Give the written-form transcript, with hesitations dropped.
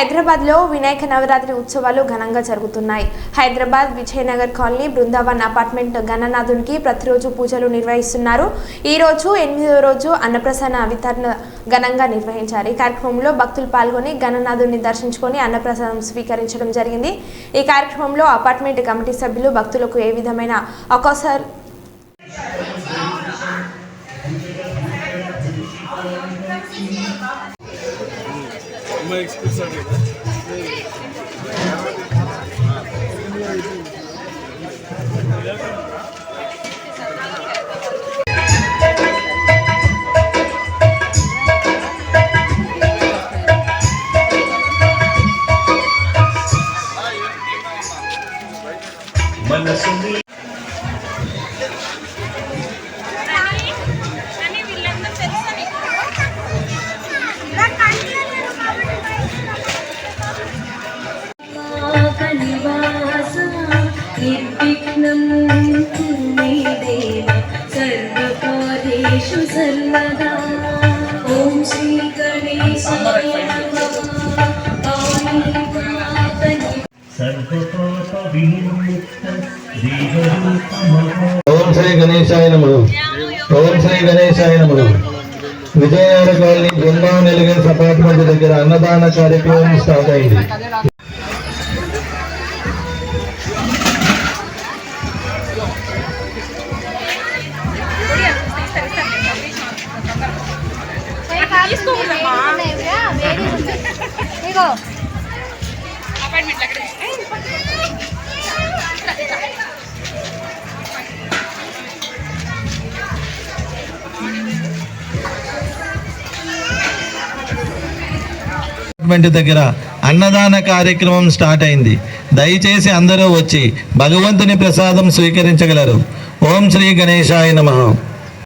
హైదరాబాద్లో వినాయక నవరాత్రి ఉత్సవాలు ఘనంగా జరుగుతున్నాయి. హైదరాబాద్ విజయనగర్ కాలనీ బృందావన్ అపార్ట్మెంట్ గణనాథునికి ప్రతిరోజు పూజలు నిర్వహిస్తున్నారు. ఈ రోజు 8వ రోజు అన్నప్రసాద వితరణ ఘనంగా నిర్వహించారు. ఈ కార్యక్రమంలో భక్తులు పాల్గొని గణనాథుని దర్శించుకొని అన్నప్రసాదం స్వీకరించడం జరిగింది. ఈ కార్యక్రమంలో అపార్ట్మెంట్ కమిటీ సభ్యులు భక్తులకు ఏ విధమైన అవకాశాలు ఓం శ్రీ గణేశాయ నమః. ఓం శ్రీ గణేశాయ నమః. Vijayanagara colony Brindavan elegance apartment దగ్గర అన్నదాన కార్యక్రమం స్టార్ట్ అయింది. దగ్గర అన్నదాన కార్యక్రమం స్టార్ట్ అయింది. దయచేసి అందరూ వచ్చి భగవంతుని ప్రసాదం స్వీకరించగలరు. ఓం శ్రీ గణేశాయ నమః.